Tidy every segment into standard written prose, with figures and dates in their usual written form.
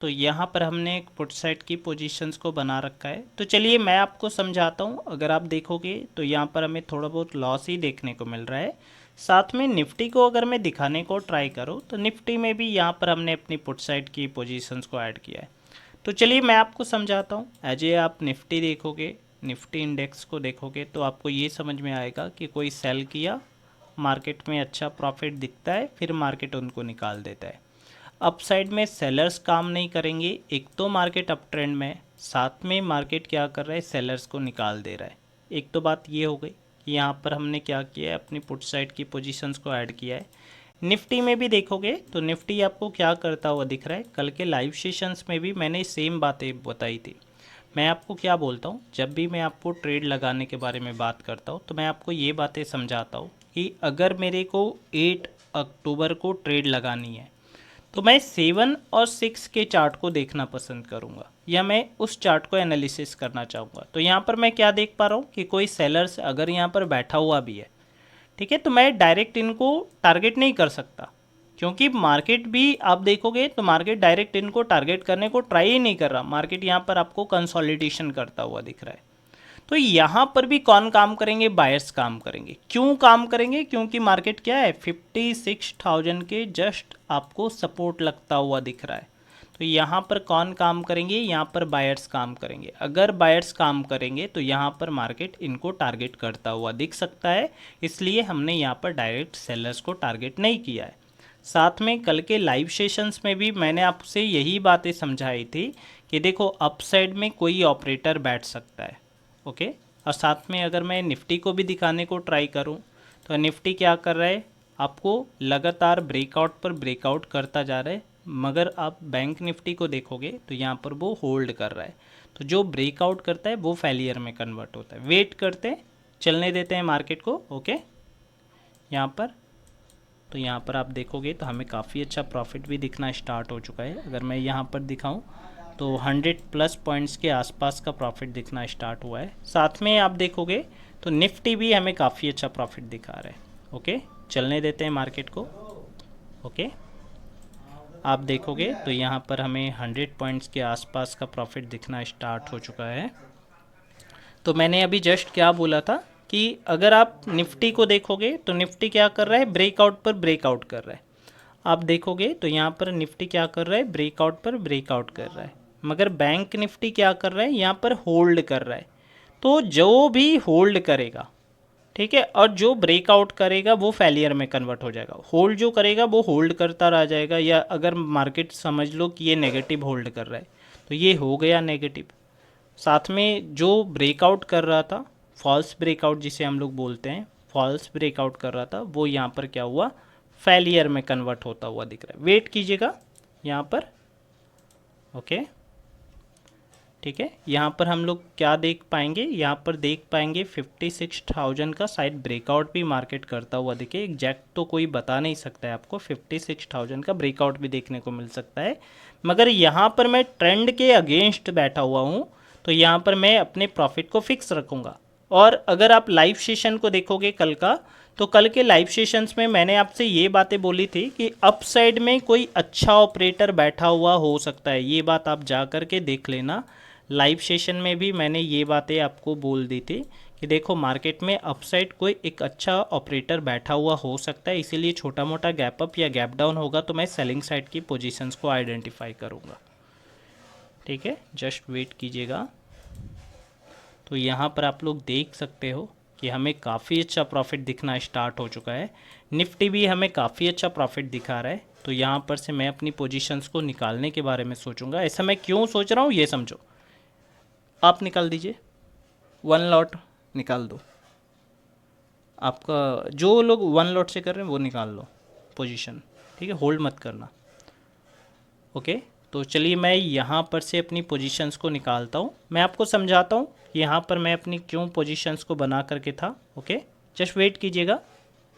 तो यहाँ पर हमने एक पुट साइड की पोजीशंस को बना रखा है। तो चलिए मैं आपको समझाता हूँ। अगर आप देखोगे तो यहाँ पर हमें थोड़ा बहुत लॉस ही देखने को मिल रहा है। साथ में निफ्टी को अगर मैं दिखाने को ट्राई करूँ तो निफ्टी में भी यहाँ पर हमने अपनी पुट साइड की पोजीशंस को ऐड किया है। तो चलिए मैं आपको समझाता हूँ। एज ए आप निफ्टी देखोगे, निफ्टी इंडेक्स को देखोगे तो आपको ये समझ में आएगा कि कोई सेल किया, मार्केट में अच्छा प्रॉफिट दिखता है, फिर मार्केट उनको निकाल देता है। अपसाइड में सेलर्स काम नहीं करेंगे। एक तो मार्केट अप ट्रेंड में, साथ में मार्केट क्या कर रहा है, सेलर्स को निकाल दे रहा है। एक तो बात ये हो गई कि यहाँ पर हमने क्या किया है, अपनी पुट साइड की पोजीशंस को ऐड किया है। निफ्टी में भी देखोगे तो निफ्टी आपको क्या करता हुआ दिख रहा है। कल के लाइव सेशंस में भी मैंने सेम बातें बताई थी। मैं आपको क्या बोलता हूँ, जब भी मैं आपको ट्रेड लगाने के बारे में बात करता हूँ तो मैं आपको ये बातें समझाता हूँ कि अगर मेरे को 8 अक्टूबर को ट्रेड लगानी है तो मैं 7 और 6 के चार्ट को देखना पसंद करूंगा, या मैं उस चार्ट को एनालिसिस करना चाहूँगा। तो यहाँ पर मैं क्या देख पा रहा हूँ कि कोई सेलर्स अगर यहाँ पर बैठा हुआ भी है, ठीक है, तो मैं डायरेक्ट इनको टारगेट नहीं कर सकता, क्योंकि मार्केट भी आप देखोगे तो मार्केट डायरेक्ट इनको टारगेट करने को ट्राई ही नहीं कर रहा। मार्केट यहाँ पर आपको कंसोलिडेशन करता हुआ दिख रहा है। तो यहाँ पर भी कौन काम करेंगे, बायर्स काम करेंगे। क्यों काम करेंगे, क्योंकि मार्केट क्या है, 56,000 के जस्ट आपको सपोर्ट लगता हुआ दिख रहा है। तो यहाँ पर कौन काम करेंगे, यहाँ पर बायर्स काम करेंगे। अगर बायर्स काम करेंगे तो यहाँ पर मार्केट इनको टारगेट करता हुआ दिख सकता है, इसलिए हमने यहाँ पर डायरेक्ट सेलर्स को टारगेट नहीं किया है। साथ में कल के लाइव सेशंस में भी मैंने आपसे यही बातें समझाई थी कि देखो अपसाइड में कोई ऑपरेटर बैठ सकता है, ओके। और साथ में अगर मैं निफ्टी को भी दिखाने को ट्राई करूं तो निफ्टी क्या कर रहा है, आपको लगातार ब्रेकआउट पर ब्रेकआउट करता जा रहा है। मगर आप बैंक निफ्टी को देखोगे तो यहाँ पर वो होल्ड कर रहा है। तो जो ब्रेकआउट करता है वो फेलियर में कन्वर्ट होता है। वेट करते हैं, चलने देते हैं मार्केट को, ओके। यहाँ पर तो यहाँ पर आप देखोगे तो हमें काफ़ी अच्छा प्रॉफिट भी दिखना स्टार्ट हो चुका है। अगर मैं यहाँ पर दिखाऊं तो 100+ पॉइंट्स के आसपास का प्रॉफिट दिखना स्टार्ट हुआ है। साथ में आप देखोगे तो निफ्टी भी हमें काफ़ी अच्छा प्रॉफिट दिखा रहा है, ओके। चलने देते हैं मार्केट को, ओके। आप देखोगे तो यहाँ पर हमें 100 पॉइंट्स के आसपास का प्रॉफिट दिखना स्टार्ट हो चुका है। तो मैंने अभी जस्ट क्या बोला था कि अगर आप निफ्टी को देखोगे तो निफ्टी क्या कर रहा है, ब्रेकआउट पर ब्रेकआउट कर रहा है। आप देखोगे तो यहाँ पर निफ्टी क्या कर रहा है, ब्रेकआउट पर ब्रेकआउट कर रहा है। मगर बैंक निफ्टी क्या कर रहा है, यहाँ पर होल्ड कर रहा है। तो जो भी होल्ड करेगा, ठीक है, और जो ब्रेकआउट करेगा वो फेलियर में कन्वर्ट हो जाएगा। होल्ड जो करेगा वो होल्ड करता रह जाएगा, या अगर मार्केट समझ लो कि ये नेगेटिव होल्ड कर रहा है तो ये हो गया नेगेटिव। साथ में जो ब्रेकआउट कर रहा था, फॉल्स ब्रेकआउट जिसे हम लोग बोलते हैं, फॉल्स ब्रेकआउट कर रहा था, वो यहाँ पर क्या हुआ, फेलियर में कन्वर्ट होता हुआ दिख रहा है। वेट कीजिएगा यहाँ पर, ओके, ठीक है। यहाँ पर हम लोग क्या देख पाएंगे, यहाँ पर देख पाएंगे 56,000 का शायद ब्रेकआउट भी मार्केट करता हुआ दिखे। एग्जैक्ट तो कोई बता नहीं सकता है आपको, 56,000 का ब्रेकआउट भी देखने को मिल सकता है। मगर यहाँ पर मैं ट्रेंड के अगेंस्ट बैठा हुआ हूँ, तो यहाँ पर मैं अपने प्रॉफिट को फिक्स रखूँगा। और अगर आप लाइव सेशन को देखोगे कल का, तो कल के लाइव सेशंस में मैंने आपसे ये बातें बोली थी कि अप साइड में कोई अच्छा ऑपरेटर बैठा हुआ हो सकता है। ये बात आप जा कर के देख लेना। लाइव सेशन में भी मैंने ये बातें आपको बोल दी थी कि देखो मार्केट में अपसाइड कोई एक अच्छा ऑपरेटर बैठा हुआ हो सकता है, इसीलिए छोटा मोटा गैप अप या गैप डाउन होगा तो मैं सेलिंग साइड की पोजीशंस को आइडेंटिफाई करूँगा, ठीक है। जस्ट वेट कीजिएगा। तो यहाँ पर आप लोग देख सकते हो कि हमें काफ़ी अच्छा प्रॉफिट दिखना स्टार्ट हो चुका है। निफ्टी भी हमें काफ़ी अच्छा प्रॉफिट दिखा रहा है। तो यहाँ पर से मैं अपनी पोजीशंस को निकालने के बारे में सोचूंगा। ऐसा मैं क्यों सोच रहा हूँ ये समझो। आप निकाल दीजिए, 1 लॉट निकाल दो। आपका जो लोग 1 लॉट से कर रहे हैं वो निकाल लो पोजीशन, ठीक है, होल्ड मत करना, ओके। तो चलिए मैं यहाँ पर से अपनी पोजीशंस को निकालता हूँ। मैं आपको समझाता हूँ यहाँ पर मैं अपनी क्यों पोजीशंस को बना करके था, ओके। जस्ट वेट कीजिएगा।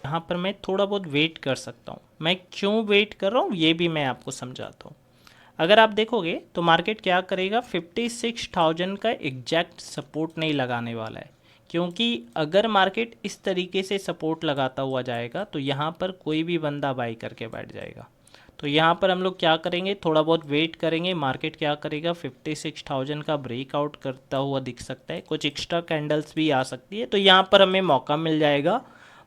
यहाँ पर मैं थोड़ा बहुत वेट कर सकता हूँ। मैं क्यों वेट कर रहा हूँ ये भी मैं आपको समझाता हूँ। अगर आप देखोगे तो मार्केट क्या करेगा, 56,000 का एग्जैक्ट सपोर्ट नहीं लगाने वाला है, क्योंकि अगर मार्केट इस तरीके से सपोर्ट लगाता हुआ जाएगा तो यहाँ पर कोई भी बंदा बाई करके बैठ जाएगा। तो यहाँ पर हम लोग क्या करेंगे, थोड़ा बहुत वेट करेंगे। मार्केट क्या करेगा, 56,000 का ब्रेकआउट करता हुआ दिख सकता है, कुछ एक्स्ट्रा कैंडल्स भी आ सकती है, तो यहाँ पर हमें मौका मिल जाएगा।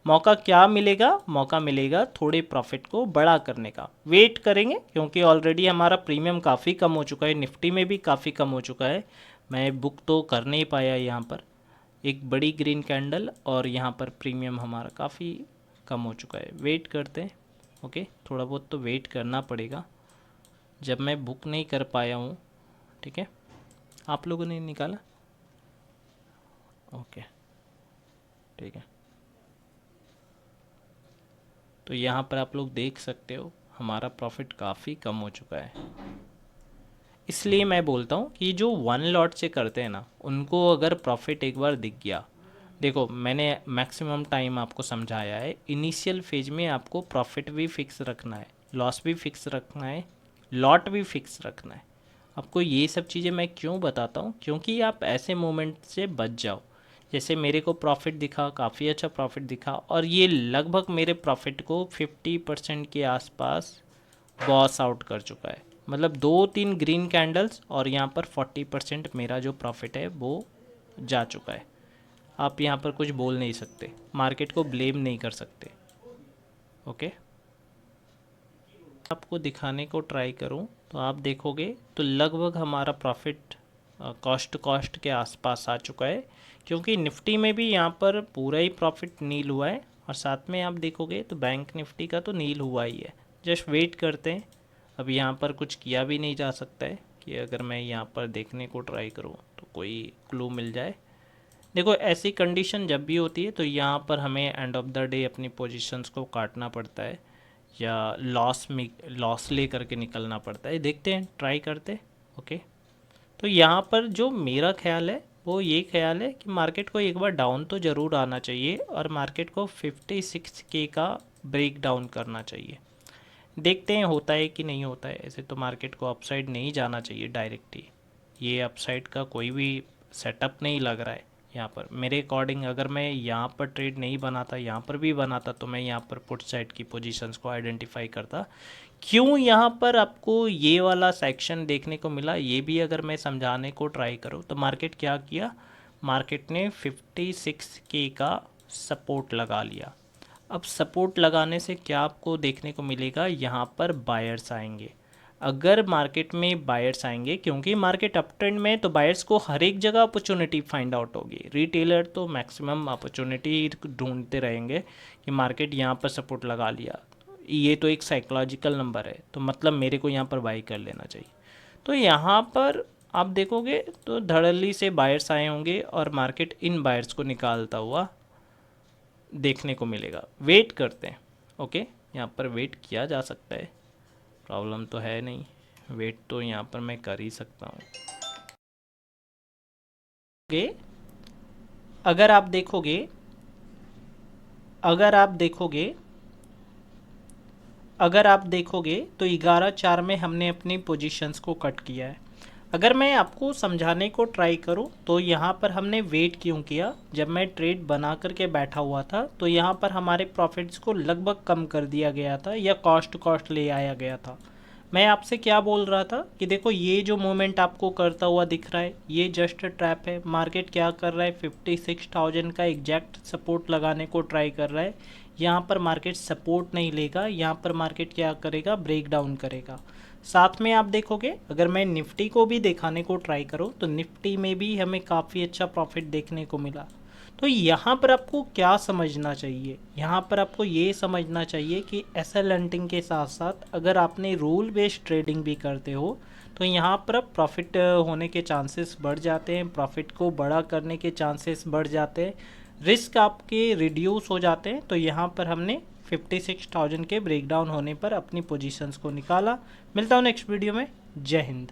मौका क्या मिलेगा, मौका मिलेगा थोड़े प्रॉफिट को बड़ा करने का। वेट करेंगे क्योंकि ऑलरेडी हमारा प्रीमियम काफ़ी कम हो चुका है, निफ्टी में भी काफ़ी कम हो चुका है। मैं बुक तो कर नहीं पाया यहाँ पर, एक बड़ी ग्रीन कैंडल और यहाँ पर प्रीमियम हमारा काफ़ी कम हो चुका है। वेट करते हैं, ओके, थोड़ा बहुत तो वेट करना पड़ेगा जब मैं बुक नहीं कर पाया हूँ। ठीक है, आप लोगों ने निकाला, ओके ठीक है। तो यहाँ पर आप लोग देख सकते हो हमारा प्रॉफिट काफ़ी कम हो चुका है। इसलिए मैं बोलता हूँ कि जो वन लॉट से करते हैं ना, उनको अगर प्रॉफिट एक बार दिख गया, देखो मैंने मैक्सिमम टाइम आपको समझाया है, इनिशियल फेज में आपको प्रॉफिट भी फिक्स रखना है, लॉस भी फिक्स रखना है, लॉट भी फिक्स रखना है। आपको ये सब चीज़ें मैं क्यों बताता हूँ, क्योंकि आप ऐसे मोमेंट से बच जाओ। जैसे मेरे को प्रॉफिट दिखा, काफ़ी अच्छा प्रॉफिट दिखा, और ये लगभग मेरे प्रॉफिट को 50% के आसपास बॉस आउट कर चुका है। मतलब 2-3 ग्रीन कैंडल्स और यहाँ पर 40% मेरा जो प्रॉफिट है वो जा चुका है। आप यहाँ पर कुछ बोल नहीं सकते, मार्केट को ब्लेम नहीं कर सकते। ओके, आपको दिखाने को ट्राई करूँ तो आप देखोगे तो लगभग हमारा प्रॉफिट कॉस्ट के आसपास आ चुका है, क्योंकि निफ्टी में भी यहाँ पर पूरा ही प्रॉफिट नील हुआ है, और साथ में आप देखोगे तो बैंक निफ्टी का तो नील हुआ ही है। जस्ट वेट करते हैं, अब यहाँ पर कुछ किया भी नहीं जा सकता है कि अगर मैं यहाँ पर देखने को ट्राई करूँ तो कोई क्लू मिल जाए। देखो ऐसी कंडीशन जब भी होती है तो यहाँ पर हमें एंड ऑफ द डे अपनी पोजीशंस को काटना पड़ता है, या लॉस ले करके निकलना पड़ता है। देखते हैं, ट्राई करते। ओके, तो यहाँ पर जो मेरा ख्याल है वो ये ख्याल है कि मार्केट को एक बार डाउन तो ज़रूर आना चाहिए, और मार्केट को 56K का ब्रेक डाउन करना चाहिए। देखते हैं होता है कि नहीं होता है। ऐसे तो मार्केट को अपसाइड नहीं जाना चाहिए डायरेक्ट ही, ये अपसाइड का कोई भी सेटअप नहीं लग रहा है यहाँ पर मेरे अकॉर्डिंग। अगर मैं यहाँ पर ट्रेड नहीं बनाता, यहाँ पर भी बनाता, तो मैं यहाँ पर पुट साइड की पोजीशंस को आइडेंटिफाई करता। क्यों यहाँ पर आपको ये वाला सेक्शन देखने को मिला, ये भी अगर मैं समझाने को ट्राई करूँ तो मार्केट क्या किया, मार्केट ने 56K का सपोर्ट लगा लिया। अब सपोर्ट लगाने से क्या आपको देखने को मिलेगा, यहाँ पर बायर्स आएंगे। अगर मार्केट में बायर्स आएंगे, क्योंकि मार्केट अप ट्रेंड में, तो बायर्स को हर एक जगह अपॉर्चुनिटी फाइंड आउट होगी। रिटेलर तो मैक्सिमम अपॉर्चुनिटी ढूंढते रहेंगे कि मार्केट यहाँ पर सपोर्ट लगा लिया, ये तो एक साइकोलॉजिकल नंबर है, तो मतलब मेरे को यहाँ पर बाई कर लेना चाहिए। तो यहाँ पर आप देखोगे तो धड़ल्ली से बायर्स आए होंगे और मार्केट इन बायर्स को निकालता हुआ देखने को मिलेगा। वेट करते हैं, ओके, यहाँ पर वेट किया जा सकता है, प्रॉब्लम तो है नहीं, वेट तो यहाँ पर मैं कर ही सकता हूँ। ओके, अगर आप देखोगे तो 11/4 में हमने अपनी पोजीशंस को कट किया है। अगर मैं आपको समझाने को ट्राई करूं तो यहाँ पर हमने वेट क्यों किया, जब मैं ट्रेड बना करके बैठा हुआ था तो यहाँ पर हमारे प्रॉफिट्स को लगभग कम कर दिया गया था, या कॉस्ट ले आया गया था। मैं आपसे क्या बोल रहा था कि देखो ये जो मूवमेंट आपको करता हुआ दिख रहा है, ये जस्ट ट्रैप है। मार्केट क्या कर रहा है, 56,000 का एग्जैक्ट सपोर्ट लगाने को ट्राई कर रहा है। यहाँ पर मार्केट सपोर्ट नहीं लेगा, यहाँ पर मार्केट क्या करेगा, ब्रेक डाउन करेगा। साथ में आप देखोगे, अगर मैं निफ्टी को भी दिखाने को ट्राई करूँ तो निफ्टी में भी हमें काफ़ी अच्छा प्रॉफिट देखने को मिला। तो यहाँ पर आपको क्या समझना चाहिए, यहाँ पर आपको ये समझना चाहिए कि एसएल हंटिंग के साथ साथ अगर आपने रूल बेस्ड ट्रेडिंग भी करते हो तो यहाँ पर प्रॉफिट होने के चांसेस बढ़ जाते हैं, प्रॉफिट को बड़ा करने के चांसेस बढ़ जाते हैं, रिस्क आपके रिड्यूस हो जाते हैं। तो यहाँ पर हमने 56,000 के ब्रेकडाउन होने पर अपनी पोजीशंस को निकाला। मिलता हूँ नेक्स्ट वीडियो में। जय हिंद।